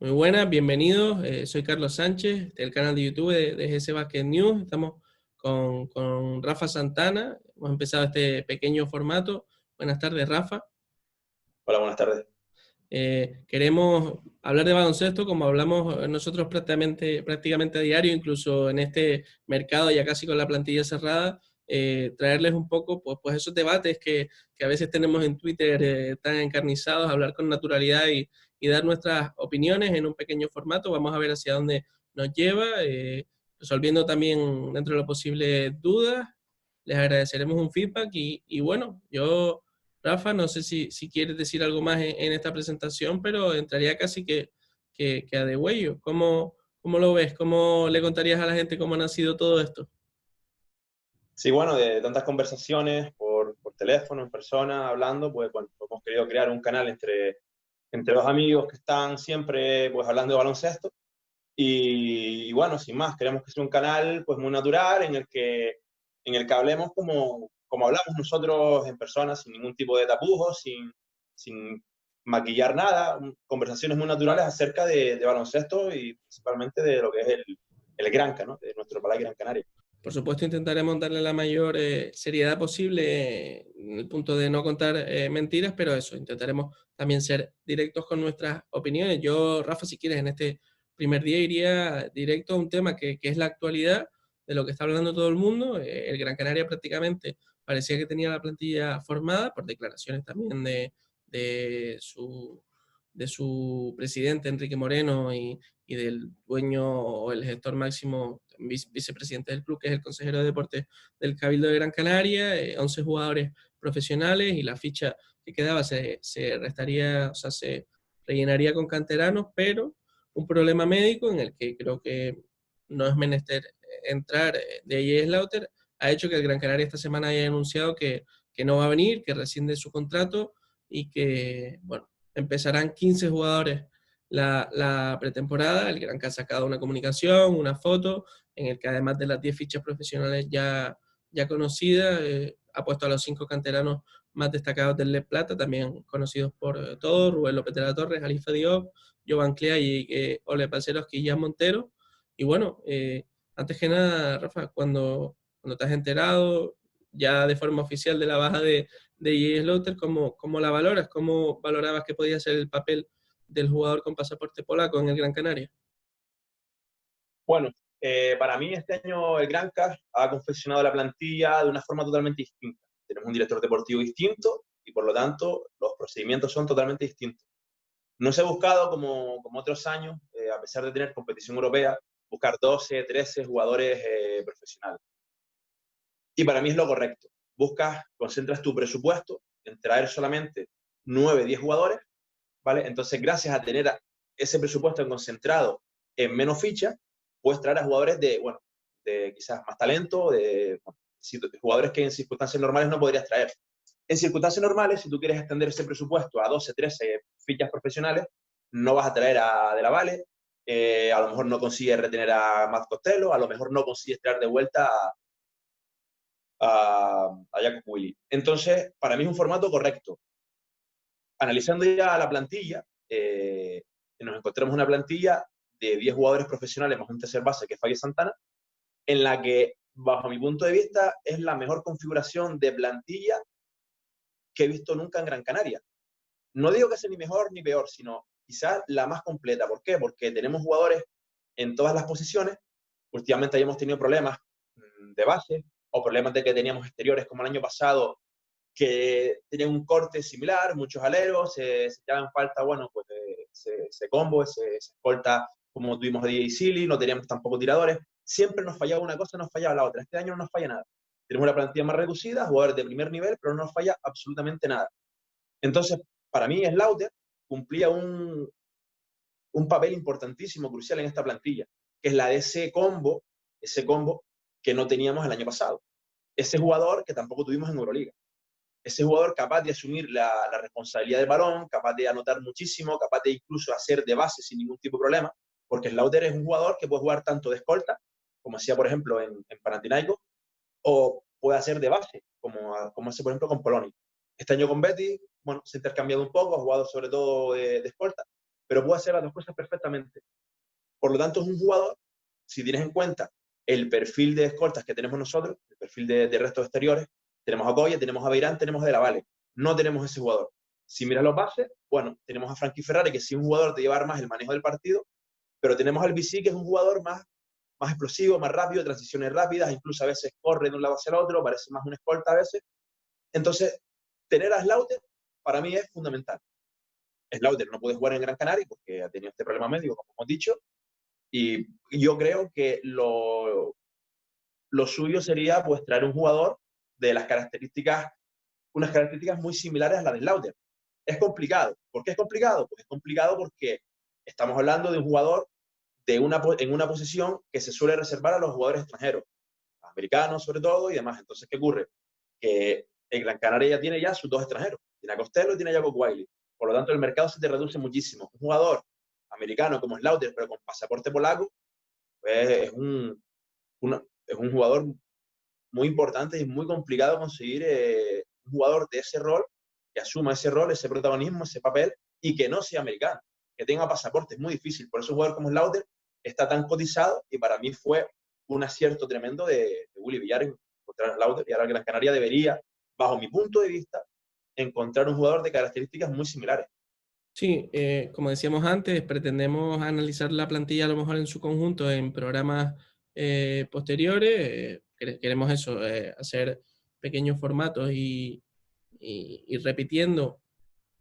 Muy buenas, bienvenidos. Soy Carlos Sánchez del canal de YouTube de GS Basket News. Estamos con Rafa Santana. Hemos empezado este pequeño formato. Buenas tardes, Rafa. Hola, buenas tardes. Queremos hablar de baloncesto como hablamos nosotros prácticamente a diario, incluso en este mercado ya casi con la plantilla cerrada. Traerles un poco pues esos debates que a veces tenemos en Twitter tan encarnizados, hablar con naturalidad y dar nuestras opiniones en un pequeño formato. Vamos a ver hacia dónde nos lleva, resolviendo también dentro de lo posible dudas. Les agradeceremos un feedback y bueno, Rafa, no sé si quieres decir algo más en esta presentación, pero entraría casi que a degüello. ¿Cómo lo ves? ¿Cómo le contarías a la gente cómo ha nacido todo esto? Sí, bueno, de tantas conversaciones por teléfono, en persona, hablando, pues bueno, hemos querido crear un canal entre dos amigos que están siempre pues hablando de baloncesto y bueno, sin más, queremos que sea un canal pues muy natural en el que hablemos como hablamos nosotros en persona, sin ningún tipo de tapujos, sin maquillar nada, conversaciones muy naturales acerca de baloncesto y principalmente de lo que es el Granca, ¿no? De nuestro país Gran Canaria. Por supuesto, intentaremos darle la mayor seriedad posible en el punto de no contar mentiras, pero eso, intentaremos también ser directos con nuestras opiniones. Yo, Rafa, si quieres, en este primer día iría directo a un tema que es la actualidad de lo que está hablando todo el mundo. El Gran Canaria prácticamente parecía que tenía la plantilla formada por declaraciones también de su, de su presidente, Enrique Moreno, y del dueño o el gestor máximo, vicepresidente del club, que es el consejero de deportes del Cabildo de Gran Canaria, 11 jugadores profesionales y la ficha que quedaba se restaría, o sea, se rellenaría con canteranos, pero un problema médico en el que creo que no es menester entrar de ahí Slaughter, ha hecho que el Gran Canaria esta semana haya anunciado que no va a venir, que rescinde su contrato y que, bueno, empezarán 15 jugadores la pretemporada. El Granca ha sacado una comunicación, una foto, en el que además de las 10 fichas profesionales ya conocidas, ha puesto a los 5 canteranos más destacados del Les Plata, también conocidos por todos: Rubén López de la Torre, Jalifa Diop, Jovan Clea y Ole Palceros, y Jan Montero. Y bueno, antes que nada, Rafa, cuando te has enterado ya de forma oficial de la baja de J. Slaughter, ¿cómo la valoras? ¿Cómo valorabas que podía ser el papel del jugador con pasaporte polaco en el Gran Canaria? Bueno, para mí este año el Granca ha confeccionado la plantilla de una forma totalmente distinta. Tenemos un director deportivo distinto y por lo tanto los procedimientos son totalmente distintos. No se ha buscado como otros años, a pesar de tener competición europea, buscar 12, 13 jugadores profesionales. Y para mí es lo correcto. Buscas, concentras tu presupuesto en traer solamente 9, 10 jugadores, ¿vale? Entonces, gracias a tener ese presupuesto concentrado en menos fichas, puedes traer a jugadores bueno, de quizás más talento, de jugadores que en circunstancias normales no podrías traer. En circunstancias normales, si tú quieres extender ese presupuesto a 12, 13 fichas profesionales, no vas a traer a De la Valle, a lo mejor no consigues retener a Matt Costello, a lo mejor no consigues traer de vuelta a Jacob Willy. Entonces, para mí es un formato correcto. Analizando ya la plantilla, nos encontramos una plantilla de 10 jugadores profesionales más un tercer base, que es Fabio Santana, en la que, bajo mi punto de vista, es la mejor configuración de plantilla que he visto nunca en Gran Canaria. No digo que sea ni mejor ni peor, sino quizás la más completa. ¿Por qué? Porque tenemos jugadores en todas las posiciones. Últimamente hayamos tenido problemas de base o problemas de que teníamos exteriores como el año pasado, que tenían un corte similar, muchos aleros, se echaban falta, bueno, pues ese combo, ese escolta, como tuvimos de DJ Silly, no teníamos tampoco tiradores. Siempre nos fallaba una cosa, nos fallaba la otra. Este año no nos falla nada. Tenemos una plantilla más reducida, jugadores de primer nivel, pero no nos falla absolutamente nada. Entonces, para mí, Slaughter cumplía un papel importantísimo, crucial en esta plantilla, que es la de ese combo que no teníamos el año pasado. Ese jugador que tampoco tuvimos en Euroliga. Ese jugador capaz de asumir la responsabilidad del balón, capaz de anotar muchísimo, capaz de incluso hacer de base sin ningún tipo de problema, porque Slaughter es un jugador que puede jugar tanto de escolta, como hacía, por ejemplo, en Panathinaikos, o puede hacer de base, como hace, por ejemplo, con Poloni. Este año con Betty, bueno, se ha intercambiado un poco, ha jugado sobre todo de escolta, pero puede hacer las dos cosas perfectamente. Por lo tanto, es un jugador, si tienes en cuenta el perfil de escoltas que tenemos nosotros, el perfil de restos exteriores, tenemos a Coya, tenemos a Beirán, tenemos a De la Valle. No tenemos ese jugador. Si miras los bases, bueno, tenemos a Frankie Ferrari, que sí es un jugador de llevar más el manejo del partido, pero tenemos al BC, que es un jugador más explosivo, más rápido, transiciones rápidas, incluso a veces corre de un lado hacia el otro, parece más una escolta a veces. Entonces, tener a Slaughter para mí es fundamental. Slaughter no puede jugar en Gran Canaria porque ha tenido este problema médico, como hemos dicho, y yo creo que lo suyo sería pues traer un jugador de las características, unas características muy similares a las de Slaughter. Es complicado. ¿Por qué es complicado? Pues es complicado porque estamos hablando de un jugador en una posición que se suele reservar a los jugadores extranjeros, americanos sobre todo y demás. Entonces, ¿qué ocurre? Que el Gran Canaria ya tiene sus dos extranjeros. Tiene a Costello y tiene a Jacob Wiley. Por lo tanto, el mercado se te reduce muchísimo. Un jugador americano como Slaughter, pero con pasaporte polaco, pues es un jugador muy importante y muy complicado conseguir un jugador de ese rol, que asuma ese rol, ese protagonismo, ese papel, y que no sea americano, que tenga pasaporte. Es muy difícil. Por eso un jugador como Slaughter está tan cotizado, y para mí fue un acierto tremendo de Willy Villar encontrar a Slaughter, y ahora Gran Canaria debería, bajo mi punto de vista, encontrar un jugador de características muy similares. Sí, como decíamos antes, pretendemos analizar la plantilla a lo mejor en su conjunto en programas posteriores. Queremos eso, hacer pequeños formatos y repitiendo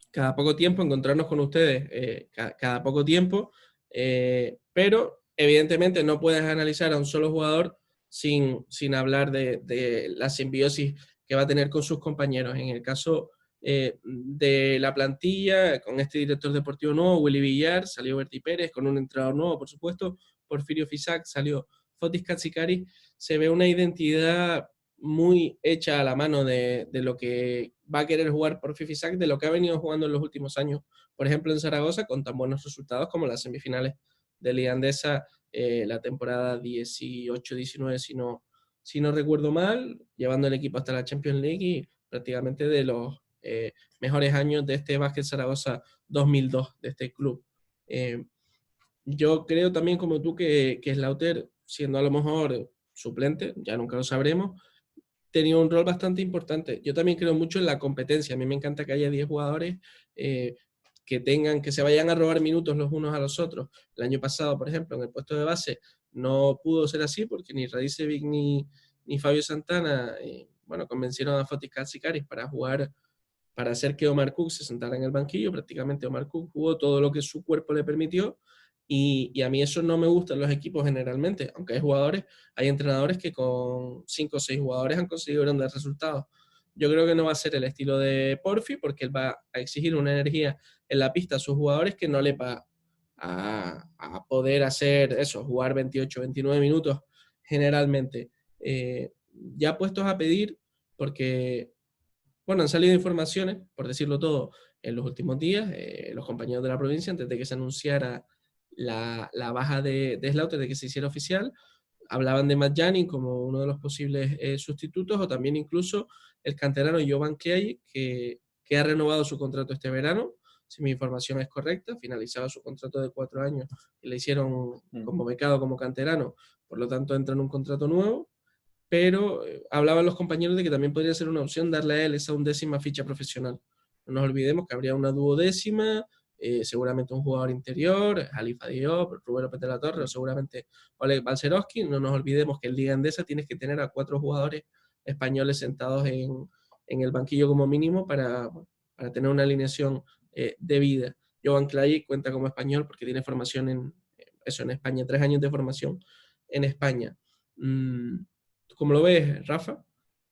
cada poco tiempo, encontrarnos con ustedes cada poco tiempo, pero evidentemente no puedes analizar a un solo jugador sin hablar de la simbiosis que va a tener con sus compañeros. En el caso de la plantilla, con este director deportivo nuevo, Willy Villar, salió Berti Pérez, con un entrenador nuevo, por supuesto, Porfirio Fisac, salió Fotis Katsikaris, se ve una identidad muy hecha a la mano de lo que va a querer jugar por Fisac, de lo que ha venido jugando en los últimos años, por ejemplo en Zaragoza, con tan buenos resultados como las semifinales de Liga Andesa la temporada 18-19, si no recuerdo mal, llevando el equipo hasta la Champions League y prácticamente de los mejores años de este Básquet Zaragoza 2002, de este club. Yo creo también como tú que Slaughter, siendo a lo mejor suplente, ya nunca lo sabremos, tenía un rol bastante importante. Yo también creo mucho en la competencia. A mí me encanta que haya 10 jugadores que se vayan a robar minutos los unos a los otros. El año pasado, por ejemplo, en el puesto de base no pudo ser así porque ni Radicevic ni Fabio Santana bueno, convencieron a Fotis Katsikaris para jugar, para hacer que Omar Cook se sentara en el banquillo. Prácticamente Omar Cook jugó todo lo que su cuerpo le permitió. Y a mí eso no me gusta en los equipos generalmente, aunque hay jugadores, hay entrenadores que con 5 o 6 jugadores han conseguido grandes resultados. Yo creo que no va a ser el estilo de Porfi, porque él va a exigir una energía en la pista a sus jugadores que no le va a poder hacer eso, jugar 28, 29 minutos generalmente. Ya puestos a pedir, porque, bueno, han salido informaciones, por decirlo todo, en los últimos días, los compañeros de la provincia, antes de que se anunciara la baja de Slaughter, de que se hiciera oficial, hablaban de Matt Janning como uno de los posibles sustitutos, o también incluso el canterano Jovan Clay, que ha renovado su contrato este verano, si mi información es correcta, finalizaba su contrato de 4 años y le hicieron como becado, como canterano, por lo tanto entra en un contrato nuevo, pero hablaban los compañeros de que también podría ser una opción darle a él esa 11ª ficha profesional. No nos olvidemos que habría una duodécima, seguramente un jugador interior, Halifa Diop, Rubén López de la Torre, o seguramente Oleg Balcerowski. No nos olvidemos que en Liga Endesa tienes que tener a 4 jugadores españoles sentados en el banquillo como mínimo para tener una alineación de vida. Jovan Clay cuenta como español porque tiene formación en España, 3 años de formación en España. ¿Cómo lo ves, Rafa?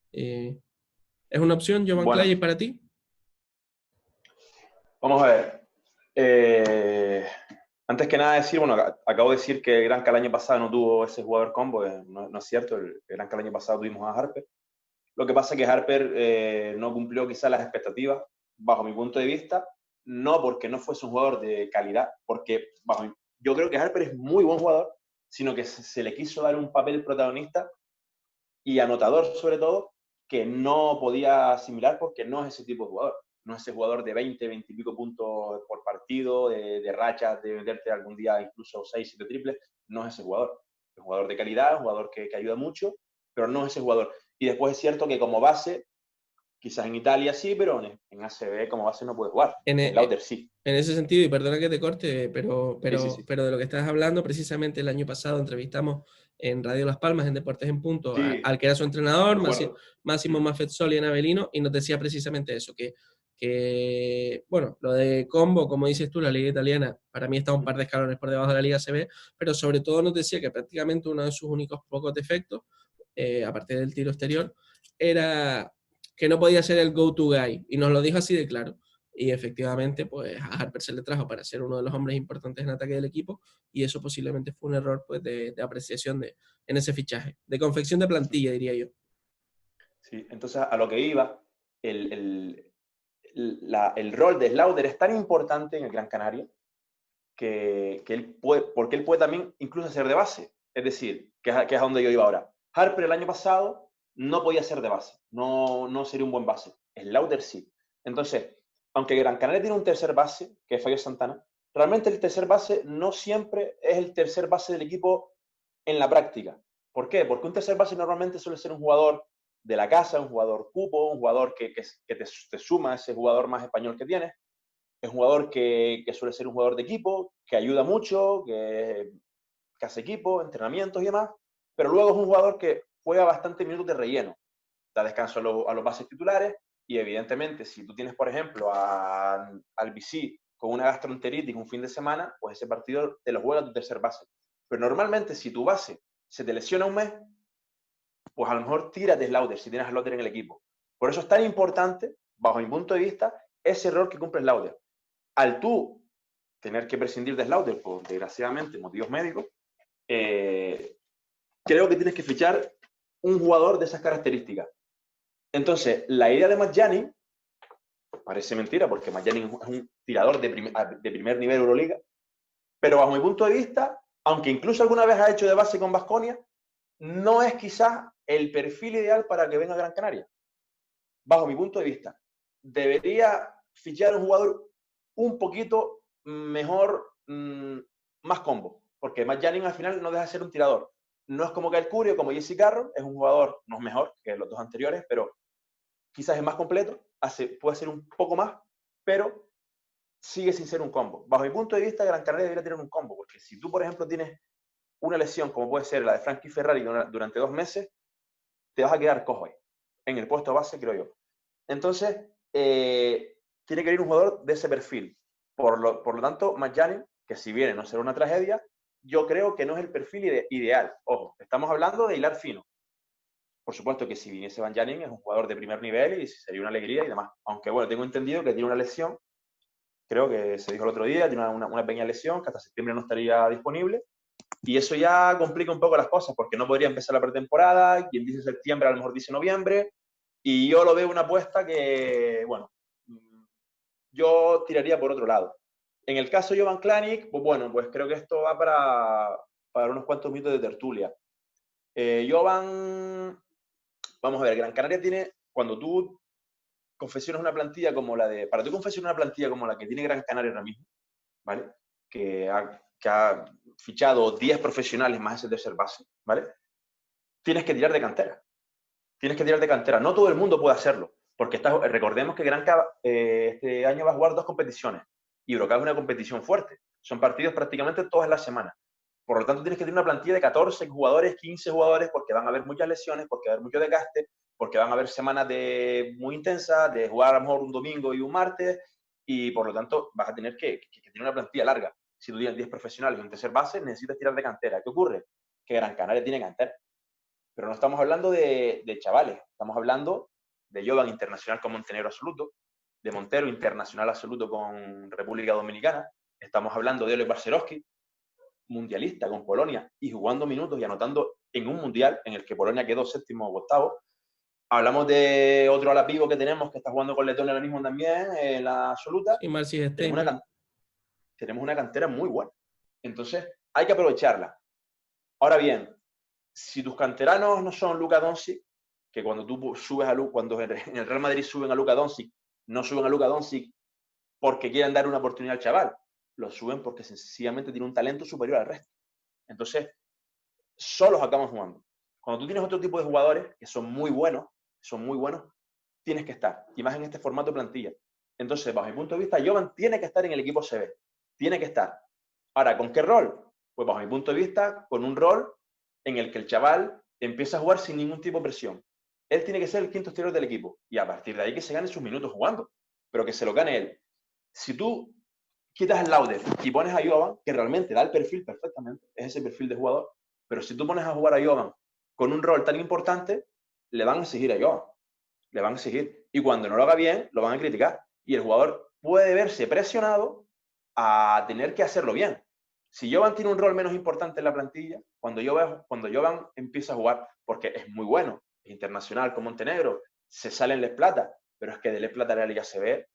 ¿Es una opción Jovan Clay para ti? Vamos a ver. Antes que nada decir, bueno, acabo de decir que Granca el año pasado no tuvo ese jugador combo, no es cierto, el Granca el año pasado tuvimos a Harper. Lo que pasa es que Harper no cumplió quizás las expectativas, bajo mi punto de vista, no porque no fuese un jugador de calidad, porque yo creo que Harper es muy buen jugador, sino que se le quiso dar un papel protagonista y anotador sobre todo, que no podía asimilar porque no es ese tipo de jugador. no es ese jugador de 20, 20 y pico puntos por partido, de rachas, de meterte algún día incluso 6, 7 triples, no es ese jugador. Es un jugador de calidad, un jugador que ayuda mucho, pero no es ese jugador. Y después es cierto que como base, quizás en Italia sí, pero en ACB como base no puede jugar. En Lauder sí. En ese sentido, y perdona que te corte, Sí. pero de lo que estás hablando, precisamente el año pasado entrevistamos en Radio Las Palmas, en Deportes en Punto, Sí, al que era su entrenador, recuerdo. Máximo Maffezzoli en Avelino, y nos decía precisamente eso, bueno, lo de combo, como dices tú, la liga italiana, para mí está un par de escalones por debajo de la liga CB, pero sobre todo nos decía que prácticamente uno de sus únicos pocos defectos, aparte del tiro exterior, era que no podía ser el go-to guy, y nos lo dijo así de claro. Y efectivamente, pues a Harper se le trajo para ser uno de los hombres importantes en ataque del equipo, y eso posiblemente fue un error pues, de apreciación en ese fichaje, de confección de plantilla, diría yo. Sí, entonces a lo que iba, el rol de Slaughter es tan importante en el Gran Canaria que él puede, porque él puede también incluso ser de base. Es decir, que es a donde yo iba ahora. Harper el año pasado no podía ser de base, no sería un buen base. Slaughter sí. Entonces, aunque Gran Canaria tiene un tercer base, que es Fabio Santana, realmente el tercer base no siempre es el tercer base del equipo en la práctica. ¿Por qué? Porque un tercer base normalmente suele ser un jugador de la casa, un jugador cupo, un jugador que te suma a ese jugador más español que tienes. Es un jugador que suele ser un jugador de equipo, que ayuda mucho, que hace equipo, entrenamientos y demás, pero luego es un jugador que juega bastante minutos de relleno, da descanso a los bases titulares y evidentemente si tú tienes, por ejemplo, al BC con una gastroenteritis un fin de semana, pues ese partido te lo juega tu tercer base. Pero normalmente si tu base se te lesiona un mes, pues a lo mejor tírate de Slaughter si tienes a Slaughter en el equipo. Por eso es tan importante, bajo mi punto de vista, ese rol que cumple Slaughter. Al tú tener que prescindir de Slaughter por, desgraciadamente, motivos médicos, creo que tienes que fichar un jugador de esas características. Entonces, la idea de Matt Janning, parece mentira, porque Matt Janning es un tirador de primer nivel Euroliga, pero bajo mi punto de vista, aunque incluso alguna vez ha hecho de base con Baskonia, no es quizás el perfil ideal para que venga a Gran Canaria. Bajo mi punto de vista, debería fichar un jugador un poquito mejor, más combo, porque Matt Janning al final no deja de ser un tirador. No es como Kyle Curry o como Jesse Carroll, es un jugador, no es mejor que los dos anteriores, pero quizás es más completo, puede ser un poco más, pero sigue sin ser un combo. Bajo mi punto de vista, Gran Canaria debería tener un combo, porque si tú, por ejemplo, tienes una lesión como puede ser la de Frankie Ferrari durante 2 meses, te vas a quedar cojo ahí, en el puesto base, creo yo. Entonces, tiene que venir un jugador de ese perfil. Por lo tanto, Matt Janning, que si viene no será una tragedia, yo creo que no es el perfil ideal. Ojo, estamos hablando de hilar fino. Por supuesto que si viniese Van Janning es un jugador de primer nivel y sería una alegría y demás. Aunque bueno, tengo entendido que tiene una lesión, creo que se dijo el otro día, tiene una pequeña lesión que hasta septiembre no estaría disponible. Y eso ya complica un poco las cosas, porque no podría empezar la pretemporada, quien dice septiembre a lo mejor dice noviembre, y yo lo veo una apuesta que, bueno, yo tiraría por otro lado. En el caso de Jovan Klanic, pues bueno, pues creo que esto va para unos cuantos minutos de tertulia. Jovan, vamos a ver, Gran Canaria tiene, cuando tú confeccionas una plantilla como la de, para tú confeccionar una plantilla como la que tiene Gran Canaria ahora mismo, ¿vale? Que ha fichado 10 profesionales más ese tercer base, ¿vale? Tienes que tirar de cantera. Tienes que tirar de cantera. No todo el mundo puede hacerlo, porque recordemos que Gran Canaria este año va a jugar 2 competiciones y Eurocup es una competición fuerte. Son partidos prácticamente todas las semanas. Por lo tanto, tienes que tener una plantilla de 14 jugadores, 15 jugadores, porque van a haber muchas lesiones, porque va a haber mucho desgaste, porque van a haber semanas muy intensas, de jugar a lo mejor un domingo y un martes, y por lo tanto vas a tener que tener una plantilla larga. Si tú tienes 10 profesionales y un tercer base, necesitas tirar de cantera. ¿Qué ocurre? Que Gran Canaria tiene cantera. Pero no estamos hablando de chavales, estamos hablando de Jovan internacional con Montenegro absoluto, de Montero internacional absoluto con República Dominicana, estamos hablando de Oleg Barcerovsky, mundialista con Polonia y jugando minutos y anotando en un mundial en el que Polonia quedó 7º o 8º. Hablamos de otro ala pivo que tenemos que está jugando con Letonia ahora mismo también, en la absoluta. Y Marcy Steinberg. Tenemos una cantera muy buena. Entonces, hay que aprovecharla. Ahora bien, si tus canteranos no son Luka Doncic, que cuando tú subes cuando en el Real Madrid suben a Luka Doncic, No suben a Luka Doncic porque quieren dar una oportunidad al chaval. Lo suben porque sencillamente tiene un talento superior al resto. Entonces, solos acaban jugando. Cuando tú tienes otro tipo de jugadores que son muy buenos, tienes que estar. Y más en este formato plantilla. Entonces, bajo mi punto de vista, Jovan tiene que estar en el equipo CB. Tiene que estar. Ahora, ¿con qué rol? Pues bajo mi punto de vista, con un rol en el que el chaval empieza a jugar sin ningún tipo de presión. Él tiene que ser el quinto exterior del equipo. Y a partir de ahí que se gane sus minutos jugando. Pero que se lo gane él. Si tú quitas el Lauder y pones a Jovan, que realmente da el perfil perfectamente, es ese perfil de jugador, pero si tú pones a jugar a Jovan con un rol tan importante, le van a exigir a Jovan. Le van a exigir. Y cuando no lo haga bien, lo van a criticar. Y el jugador puede verse presionado a tener que hacerlo bien. Si Jovan tiene un rol menos importante en la plantilla, cuando Jovan empieza a jugar, porque es muy bueno, es internacional con Montenegro, se sale en Les Plata, pero es que de Les Plata a la Liga CB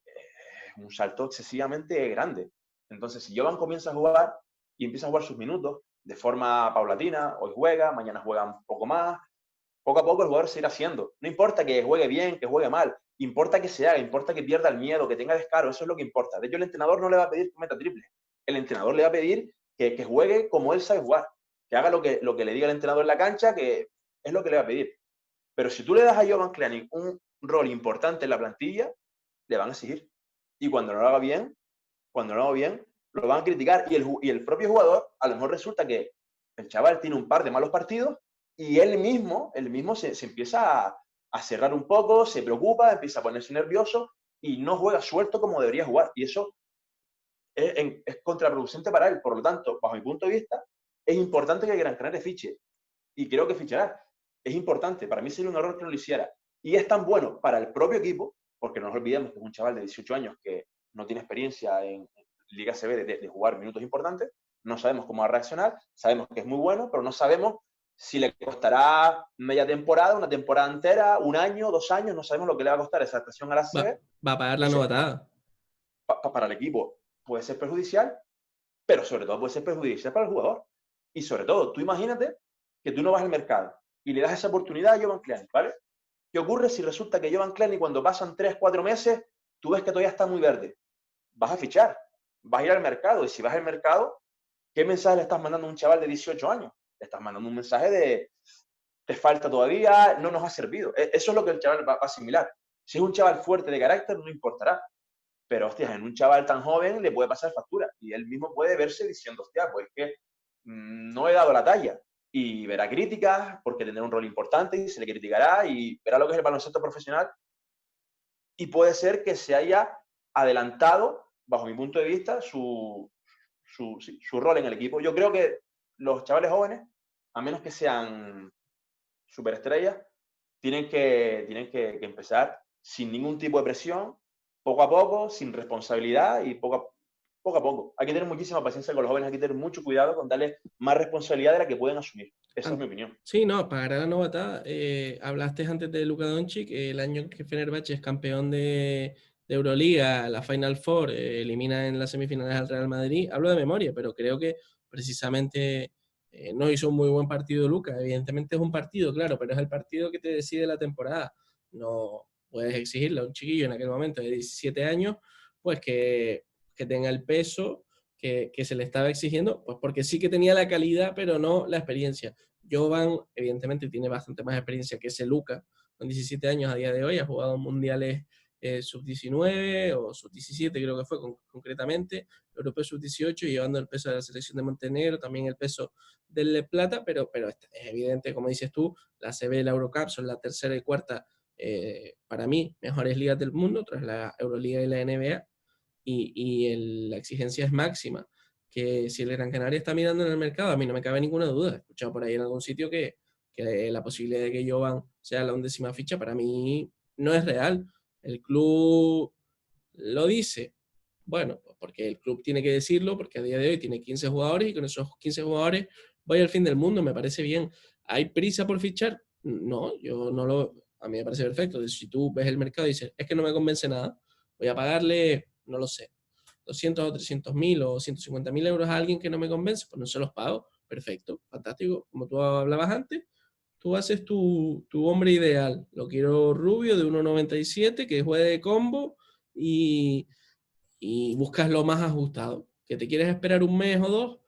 es un salto excesivamente grande. Entonces, si Jovan comienza a jugar y empieza a jugar sus minutos de forma paulatina, hoy juega, mañana juega un poco más, poco a poco el jugador se irá haciendo. No importa que juegue bien, que juegue mal, importa que se haga, importa que pierda el miedo, que tenga descaro, eso es lo que importa. De hecho, el entrenador no le va a pedir que meta triple. El entrenador le va a pedir que juegue como él sabe jugar, que haga lo que le diga el entrenador en la cancha, que es lo que le va a pedir. Pero si tú le das a Jovan Klanic un rol importante en la plantilla, le van a exigir. Y cuando no lo haga bien, lo van a criticar. Y el propio jugador, a lo mejor resulta que el chaval tiene un par de malos partidos y él mismo se empieza a cerrar un poco, se preocupa, empieza a ponerse nervioso y no juega suelto como debería jugar. Y eso es contraproducente para él. Por lo tanto, bajo mi punto de vista, es importante que Gran Canaria fiche. Y creo que fichará. Es importante. Para mí sería un error que no lo hiciera. Y es tan bueno para el propio equipo, porque no nos olvidemos que es un chaval de 18 años que no tiene experiencia en Liga CB de jugar minutos importantes. No sabemos cómo va a reaccionar. Sabemos que es muy bueno, pero no sabemos si le costará media temporada, una temporada entera, un año, 2 años. No sabemos lo que le va a costar esa adaptación a la CB. Va a pagar la Entonces, novatada. para el equipo puede ser perjudicial, pero sobre todo puede ser perjudicial para el jugador. Y sobre todo, tú imagínate que tú no vas al mercado y le das esa oportunidad a Jovan Klanic, ¿vale? ¿Qué ocurre si resulta que Jovan Klanic, cuando pasan 3, 4 meses, tú ves que todavía está muy verde? Vas a fichar, vas a ir al mercado, y si vas al mercado, ¿qué mensaje le estás mandando a un chaval de 18 años? Le estás mandando un mensaje de, te falta todavía, no nos ha servido. Eso es lo que el chaval va a asimilar. Si es un chaval fuerte de carácter, no importará. Pero, hostia, en un chaval tan joven le puede pasar factura. Y él mismo puede verse diciendo, hostia, pues es que no he dado la talla. Y verá críticas porque tendrá un rol importante y se le criticará y verá lo que es el baloncesto profesional. Y puede ser que se haya adelantado, bajo mi punto de vista, su rol en el equipo. Yo creo que los chavales jóvenes, a menos que sean superestrellas, tienen que empezar sin ningún tipo de presión, poco a poco, sin responsabilidad y poco a poco. Hay que tener muchísima paciencia con los jóvenes, hay que tener mucho cuidado con darles más responsabilidad de la que pueden asumir. Esa es mi opinión. Sí, no, para la novatada, hablaste antes de Luka Doncic, el año que Fenerbahce es campeón de Euroliga, la Final Four, elimina en las semifinales al Real Madrid. Hablo de memoria, pero creo que precisamente no hizo un muy buen partido Luka. Evidentemente es un partido, claro, pero es el partido que te decide la temporada. No puedes exigirle a un chiquillo en aquel momento de 17 años, pues que tenga el peso que se le estaba exigiendo, pues porque sí que tenía la calidad, pero no la experiencia. Jovan, evidentemente, tiene bastante más experiencia que ese Luka, con 17 años a día de hoy, ha jugado mundiales sub-19 o sub-17, creo que fue concretamente, europeo sub-18, llevando el peso de la selección de Montenegro, también el peso del Plata, pero es evidente, como dices tú, la CB y la Eurocup son la tercera y cuarta, para mí, mejores ligas del mundo, tras la Euroliga y la NBA, y la exigencia es máxima. Que si el Gran Canaria está mirando en el mercado, a mí no me cabe ninguna duda. He escuchado por ahí en algún sitio que la posibilidad de que Jovan sea la 11ª ficha para mí no es real. El club lo dice. Bueno, pues porque el club tiene que decirlo, porque a día de hoy tiene 15 jugadores y con esos 15 jugadores voy al fin del mundo, me parece bien. ¿Hay prisa por fichar? No, yo no lo... A mí me parece perfecto. Si tú ves el mercado y dices, es que no me convence nada, voy a pagarle, no lo sé, 200 o 300.000 o 150.000 euros a alguien que no me convence, pues no se los pago. Perfecto, fantástico. Como tú hablabas antes, tú haces tu hombre ideal. Lo quiero rubio, de 1,97, que juegue de combo y buscas lo más ajustado. ¿Que te quieres esperar un mes o dos?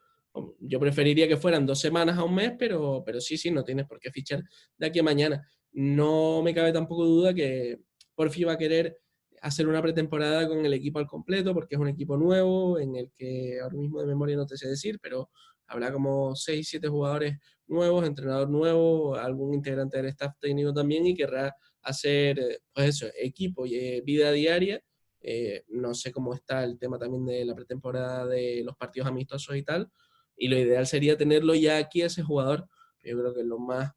Yo preferiría que fueran 2 semanas a un mes, pero sí, no tienes por qué fichar de aquí a mañana. No me cabe tampoco duda que Porfi va a querer hacer una pretemporada con el equipo al completo, porque es un equipo nuevo, en el que ahora mismo de memoria no te sé decir, pero habrá como 6, 7 jugadores nuevos, entrenador nuevo, algún integrante del staff técnico también, y querrá hacer, pues eso, equipo y vida diaria. No sé cómo está el tema también de la pretemporada de los partidos amistosos y tal, y lo ideal sería tenerlo ya aquí a ese jugador. Yo creo que lo más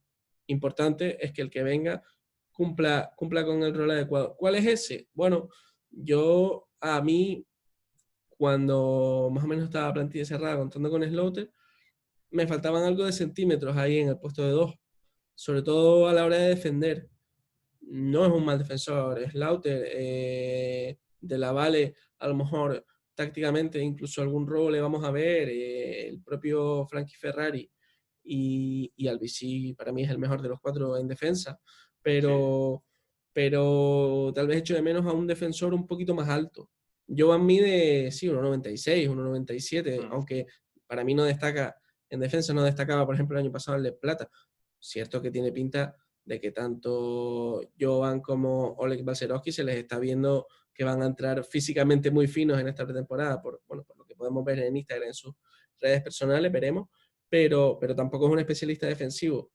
importante es que el que venga cumpla con el rol adecuado. ¿Cuál es ese? Bueno, a mí, cuando más o menos estaba plantilla cerrada contando con Slaughter, me faltaban algo de centímetros ahí en el puesto de 2, sobre todo a la hora de defender. No es un mal defensor, Slaughter, de la Vale, a lo mejor tácticamente incluso algún robo le vamos a ver, el propio Frankie Ferrari y Albisi para mí es el mejor de los 4 en defensa, Sí. pero tal vez echo de menos a un defensor un poquito más alto. Jovan mide, sí, 1,96, 1,97, Mm. aunque para mí no destaca, en defensa no destacaba, por ejemplo, el año pasado el de Plata. Cierto que tiene pinta de que tanto Jovan como Oleg Balcerowski se les está viendo que van a entrar físicamente muy finos en esta pretemporada, bueno, por lo que podemos ver en Instagram, en sus redes personales, veremos, pero tampoco es un especialista defensivo.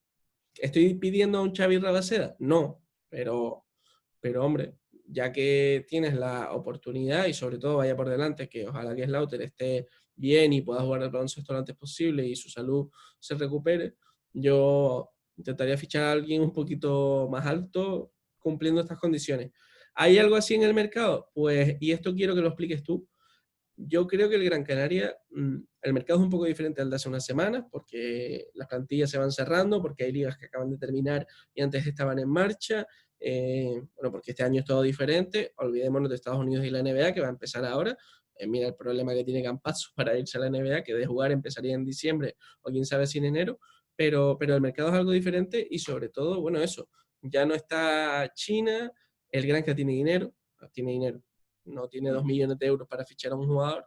¿Estoy pidiendo a un Xavi Rabaseda? No, pero hombre, ya que tienes la oportunidad y sobre todo vaya por delante, que ojalá que Slaughter esté bien y pueda jugar el baloncesto lo antes posible y su salud se recupere, yo intentaría fichar a alguien un poquito más alto cumpliendo estas condiciones. ¿Hay algo así en el mercado? Pues, y esto quiero que lo expliques tú. Yo creo que el Gran Canaria, el mercado es un poco diferente al de hace unas semanas, porque las plantillas se van cerrando, porque hay ligas que acaban de terminar y antes estaban en marcha. Bueno, porque este año es todo diferente. Olvidémonos de Estados Unidos y la NBA, que va a empezar ahora. Mira el problema que tiene Campazzo para irse a la NBA, que de jugar empezaría en diciembre o quién sabe si en enero. Pero el mercado es algo diferente y sobre todo, bueno, eso. Ya no está China, el Gran que tiene dinero, no tiene 2 Mm. millones de euros para fichar a un jugador,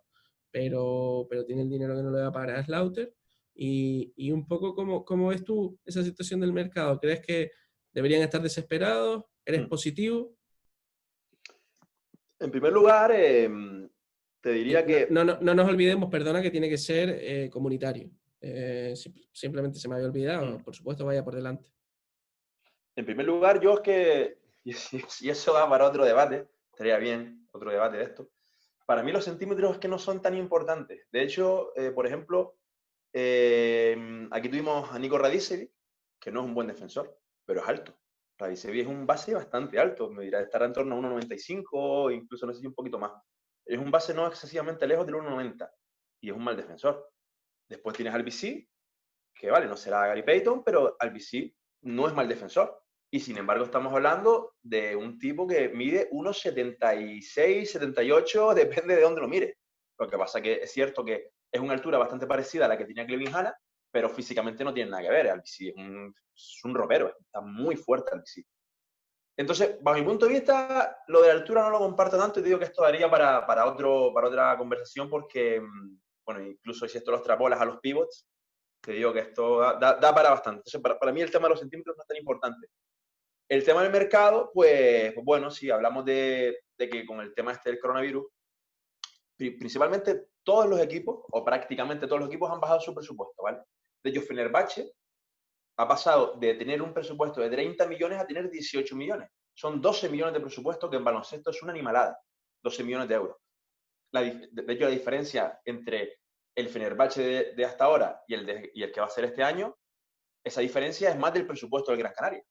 pero tiene el dinero que no le va a pagar a Slaughter. Y un poco, ¿cómo ves tú esa situación del mercado? ¿Crees que deberían estar desesperados? ¿Eres Mm. positivo? En primer lugar, te diría No, que, no nos olvidemos, perdona, que tiene que ser comunitario. Simplemente se me había olvidado, mm, por supuesto, vaya por delante. en primer lugar, yo es que, y eso va para otro debate, estaría bien otro debate de esto. Para mí los centímetros es que no son tan importantes. De hecho, por ejemplo, aquí tuvimos a Nico Radicevic, que no es un buen defensor, pero es alto. Radicevic es un base bastante alto, me dirá, estará en torno a 1,95, incluso no sé si un poquito más. Es un base no excesivamente lejos del 1,90 y es un mal defensor. Después tienes al BC, que vale, no será Gary Payton, pero al BC no es mal defensor. Y sin embargo estamos hablando de un tipo que mide unos 76, 78, depende de dónde lo mire. Lo que pasa que es cierto que es una altura bastante parecida a la que tenía Clevin Hanna, pero físicamente no tiene nada que ver. Albisi es un ropero, está muy fuerte Albisi. Entonces, bajo mi punto de vista, lo de la altura no lo comparto tanto y te digo que esto daría para otra conversación porque, bueno, incluso si esto lo extrapolas a los pivots, te digo que esto da para bastante. Entonces, para mí el tema de los centímetros no es tan importante. El tema del mercado, pues bueno, sí, hablamos de que con el tema este del coronavirus, principalmente todos los equipos, o prácticamente todos los equipos han bajado su presupuesto, ¿vale? De hecho, Fenerbahce ha pasado de tener un presupuesto de 30 millones a tener 18 millones. Son 12 millones de presupuesto, que en baloncesto es una animalada. 12 millones de euros. De hecho, la diferencia entre el Fenerbahce de hasta ahora y el que va a ser este año, esa diferencia es más del presupuesto del Gran Canaria.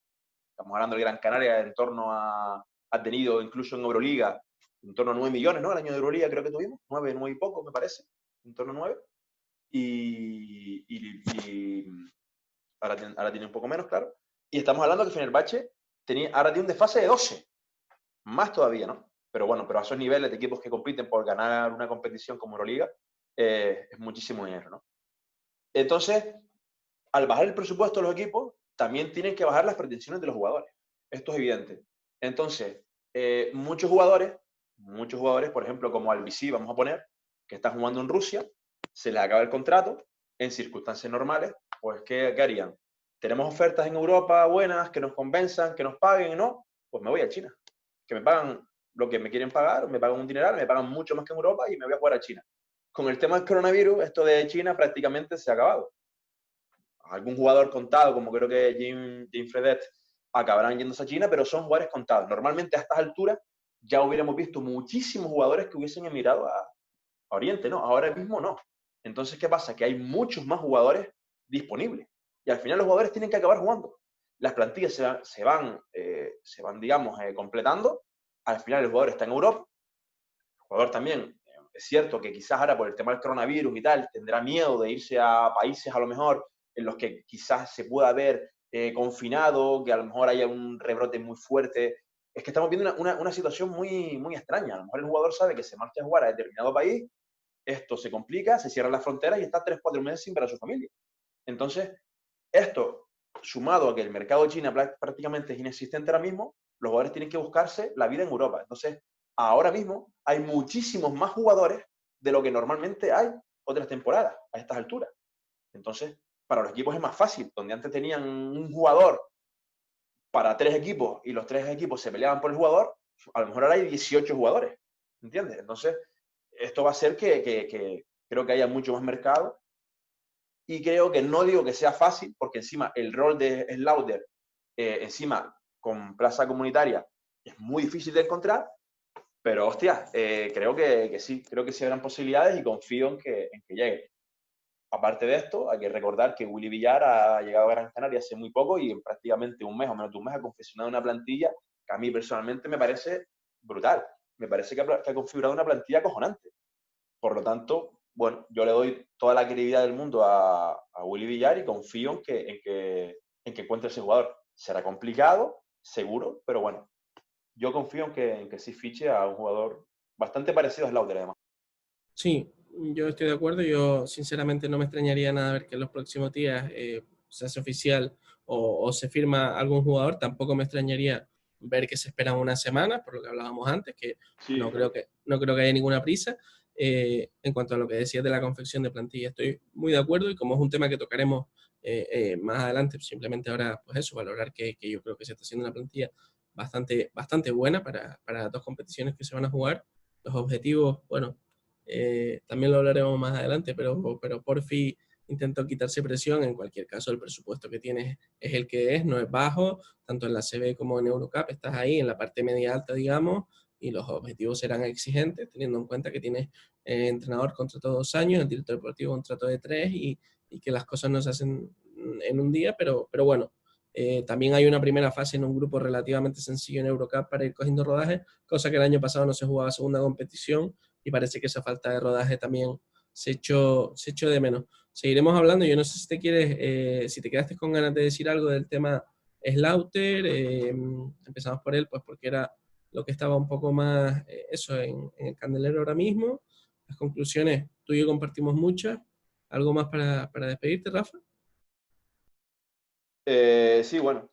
Estamos hablando del Gran Canaria en torno ha tenido incluso en Euroliga en torno a 9 millones, ¿no? El año de Euroliga creo que tuvimos, 9 y poco, me parece, en torno a 9. Y ahora tiene un poco menos, claro. Y estamos hablando que Fenerbahce ahora tiene un desfase de 12, más todavía, ¿no? Pero bueno, pero a esos niveles de equipos que compiten por ganar una competición como Euroliga, es muchísimo dinero, ¿no? Entonces, al bajar el presupuesto de los equipos, también tienen que bajar las pretensiones de los jugadores. Esto es evidente. Entonces, muchos jugadores, por ejemplo, como Albici, vamos a poner, que están jugando en Rusia, se les acaba el contrato, en circunstancias normales, pues ¿qué harían? Tenemos ofertas en Europa buenas, que nos convenzan, que nos paguen, ¿no? Pues me voy a China. Que me pagan lo que me quieren pagar, me pagan un dineral, me pagan mucho más que en Europa y me voy a jugar a China. Con el tema del coronavirus, esto de China prácticamente se ha acabado. Algún jugador contado, como creo que Jim Fredet, acabarán yéndose a China, pero son jugadores contados. Normalmente a estas alturas ya hubiéramos visto muchísimos jugadores que hubiesen emigrado a Oriente, ¿no? Ahora mismo no. Entonces, ¿qué pasa? Que hay muchos más jugadores disponibles. Y al final los jugadores tienen que acabar jugando. Las plantillas se van digamos, completando. Al final el jugador está en Europa. El jugador también, es cierto que quizás ahora por el tema del coronavirus y tal, tendrá miedo de irse a países a lo mejor en los que quizás se pueda ver confinado, que a lo mejor haya un rebrote muy fuerte. Es que estamos viendo una situación muy, muy extraña. A lo mejor el jugador sabe que se marcha a jugar a determinado país, esto se complica, se cierran las fronteras y está 3-4 meses sin ver a su familia. Entonces, esto, sumado a que el mercado de China prácticamente es inexistente ahora mismo, los jugadores tienen que buscarse la vida en Europa. Entonces, ahora mismo hay muchísimos más jugadores de lo que normalmente hay otras temporadas a estas alturas. Entonces, para los equipos es más fácil, donde antes tenían un jugador para 3 equipos y los 3 equipos se peleaban por el jugador, a lo mejor ahora hay 18 jugadores, ¿entiendes? Entonces, esto va a hacer que creo que haya mucho más mercado y creo que no digo que sea fácil, porque encima el rol de Slaughter, encima con plaza comunitaria, es muy difícil de encontrar, pero hostia, creo que sí habrán posibilidades y confío en que llegue. Aparte de esto, hay que recordar que Willy Villar ha llegado a Gran Canaria hace muy poco y en prácticamente un mes o menos de un mes ha confeccionado una plantilla que a mí personalmente me parece brutal. Me parece que ha configurado una plantilla acojonante. Por lo tanto, bueno, yo le doy toda la credibilidad del mundo a Willy Villar y confío en que encuentre ese jugador. Será complicado, seguro, pero bueno, yo confío en que sí fiche a un jugador bastante parecido a Slaughter, además. Sí, yo estoy de acuerdo. Yo sinceramente no me extrañaría nada ver que en los próximos días se hace oficial o se firma algún jugador. Tampoco me extrañaría ver que se esperan una semana, por lo que hablábamos antes, que Sí, claro. no creo que haya ninguna prisa. En cuanto a lo que decías de la confección de plantilla, estoy muy de acuerdo y como es un tema que tocaremos más adelante, simplemente ahora, pues eso, valorar que yo creo que se está haciendo una plantilla bastante buena para las dos competiciones que se van a jugar. Los objetivos, bueno, también lo hablaremos más adelante, pero Porfi intentó quitarse presión. En cualquier caso, el presupuesto que tienes es el que es, no es bajo, tanto en la CB como en Eurocup, estás ahí en la parte media alta, digamos, y los objetivos serán exigentes, teniendo en cuenta que tienes entrenador contrato de 2 años, el director deportivo contrato de 3 y que las cosas no se hacen en un día, pero bueno. También hay una primera fase en un grupo relativamente sencillo en Eurocup para ir cogiendo rodaje, cosa que el año pasado no se jugaba segunda competición y parece que esa falta de rodaje también se echó de menos. Seguiremos hablando, yo no sé si te quieres, si te quedaste con ganas de decir algo del tema Slaughter, empezamos por él, pues porque era lo que estaba un poco más, eso, en el candelero ahora mismo. Las conclusiones, tú y yo compartimos muchas. ¿Algo más para despedirte, Rafa? Sí, bueno,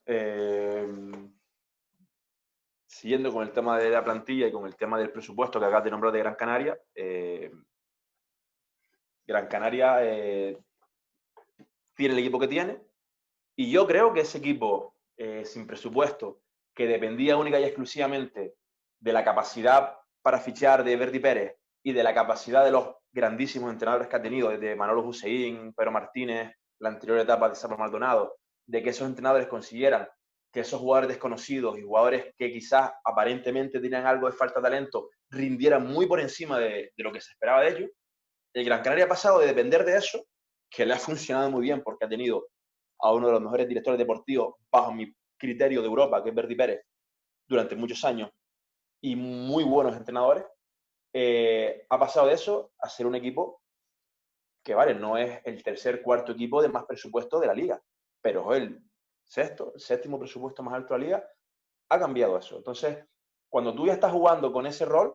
siguiendo con el tema de la plantilla y con el tema del presupuesto que acabas de nombrar de Gran Canaria, Gran Canaria tiene el equipo que tiene y yo creo que ese equipo sin presupuesto, que dependía única y exclusivamente de la capacidad para fichar de Verdi Pérez y de la capacidad de los grandísimos entrenadores que ha tenido, desde Manolo Hussein, Pedro Martínez, la anterior etapa de Sapa Maldonado, de que esos entrenadores consiguieran que esos jugadores desconocidos y jugadores que quizás aparentemente tenían algo de falta de talento rindieran muy por encima de lo que se esperaba de ellos. El Gran Canaria ha pasado de depender de eso, que le ha funcionado muy bien porque ha tenido a uno de los mejores directores deportivos bajo mi criterio de Europa, que es Verdi Pérez, durante muchos años, y muy buenos entrenadores, ha pasado de eso a ser un equipo que, vale, no es el tercer, cuarto equipo de más presupuesto de la liga, pero es el sexto, el séptimo presupuesto más alto de la liga, ha cambiado eso. Entonces, cuando tú ya estás jugando con ese rol,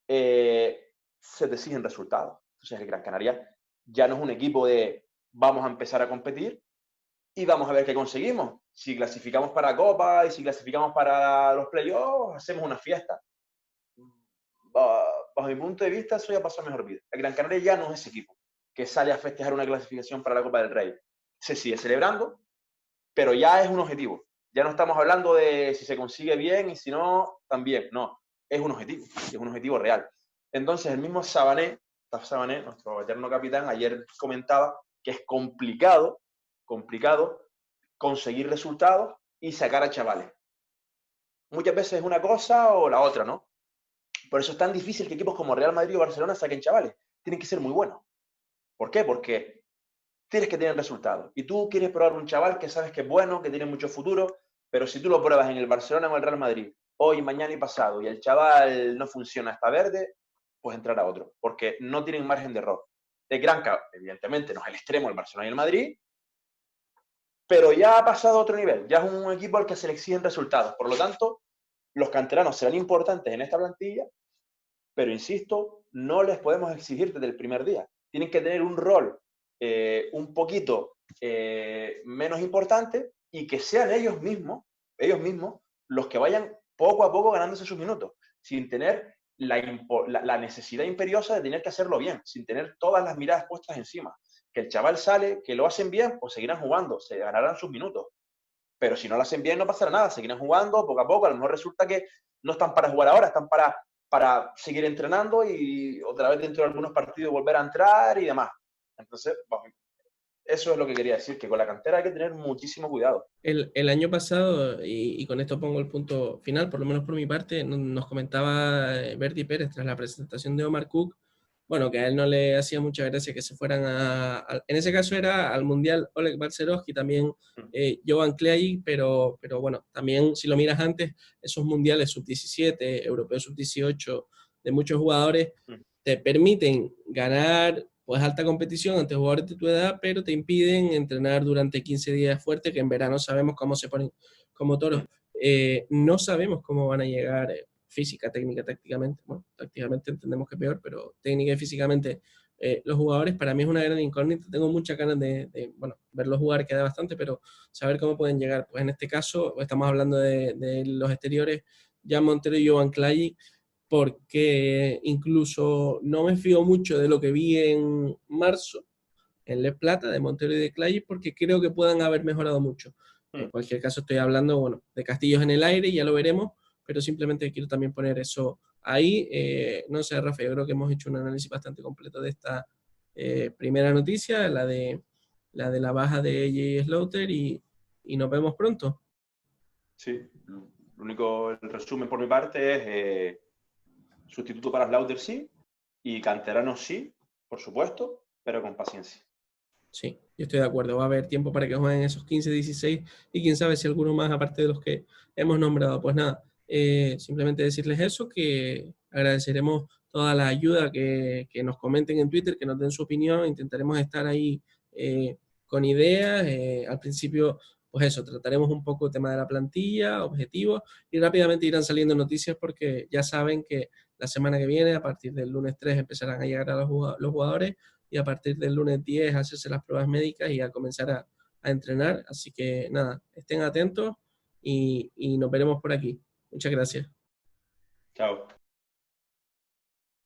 se te exigen resultados. Entonces, el Gran Canaria ya no es un equipo de vamos a empezar a competir y vamos a ver qué conseguimos, Si clasificamos para Copa y si clasificamos para los playoffs, hacemos una fiesta. Bajo mi punto de vista, eso ya pasó a mejor vida. El Gran Canaria ya no es ese equipo que sale a festejar una clasificación para la Copa del Rey. Se sigue celebrando, pero ya es un objetivo. Ya no estamos hablando de si se consigue bien y si no, también. No, es un objetivo real. Entonces, el mismo Sabané, nuestro eterno capitán, ayer comentaba que es complicado conseguir resultados y sacar a chavales. Muchas veces es una cosa o la otra, ¿no? Por eso es tan difícil que equipos como Real Madrid o Barcelona saquen chavales. Tienen que ser muy buenos. ¿Por qué? Porque tienes que tener resultados. Y tú quieres probar un chaval que sabes que es bueno, que tiene mucho futuro, pero si tú lo pruebas en el Barcelona o el Real Madrid, hoy, mañana y pasado, y el chaval no funciona, está verde, pues entrar a otro, porque no tienen margen de error. El Granca, evidentemente, no es el extremo, el Barcelona y el Madrid, pero ya ha pasado a otro nivel. Ya es un equipo al que se le exigen resultados. Por lo tanto, los canteranos serán importantes en esta plantilla, pero insisto, no les podemos exigir desde el primer día. Tienen que tener un rol un poquito menos importante y que sean ellos mismos los que vayan poco a poco ganándose sus minutos, sin tener la necesidad imperiosa de tener que hacerlo bien, sin tener todas las miradas puestas encima. Que el chaval sale, que lo hacen bien, pues seguirán jugando, se ganarán sus minutos. Pero si no lo hacen bien, no pasará nada, seguirán jugando poco a poco. A lo mejor resulta que no están para jugar ahora, están para seguir entrenando y otra vez dentro de algunos partidos volver a entrar y demás. Entonces, bueno, eso es lo que quería decir, que con la cantera hay que tener muchísimo cuidado. El año pasado, y con esto pongo el punto final, por lo menos por mi parte, nos comentaba Berti Pérez tras la presentación de Omar Cook, bueno, que a él no le hacía mucha gracia que se fueran en ese caso era al Mundial Oleg Balcerowski, también Jovan Clay, pero bueno, también si lo miras antes, esos mundiales sub-17, europeos sub-18, de muchos jugadores, te permiten ganar pues alta competición ante jugadores de tu edad, pero te impiden entrenar durante 15 días fuerte, que en verano sabemos cómo se ponen como toros. No sabemos cómo van a llegar física, técnica, tácticamente. Bueno, tácticamente entendemos que peor, pero técnica y físicamente los jugadores para mí es una gran incógnita. Tengo muchas ganas bueno, verlos jugar queda bastante, pero saber cómo pueden llegar. Pues en este caso estamos hablando de los exteriores, Jan Montero y Jovan Clay, porque incluso no me fío mucho de lo que vi en marzo en Les Plata, de Montero y de Clay, porque creo que puedan haber mejorado mucho. En cualquier caso estoy hablando, bueno, de castillos en el aire, ya lo veremos, pero simplemente quiero también poner eso ahí. No sé, Rafa, yo creo que hemos hecho un análisis bastante completo de esta primera noticia, la de la baja de AJ Slaughter, y nos vemos pronto. Sí, el resumen por mi parte es sustituto para Slaughter sí, y canteranos sí, por supuesto, pero con paciencia. Sí, yo estoy de acuerdo. Va a haber tiempo para que jueguen esos 15, 16 y quién sabe si alguno más aparte de los que hemos nombrado. Pues nada, simplemente decirles eso, que agradeceremos toda la ayuda que nos comenten en Twitter, que nos den su opinión. Intentaremos estar ahí con ideas. Al principio, pues eso, trataremos un poco el tema de la plantilla, objetivos, y rápidamente irán saliendo noticias porque ya saben que la semana que viene, a partir del lunes 3, empezarán a llegar a los jugadores y a partir del lunes 10 hacerse las pruebas médicas y a comenzar a entrenar. Así que nada, estén atentos y nos veremos por aquí. Muchas gracias. Chao.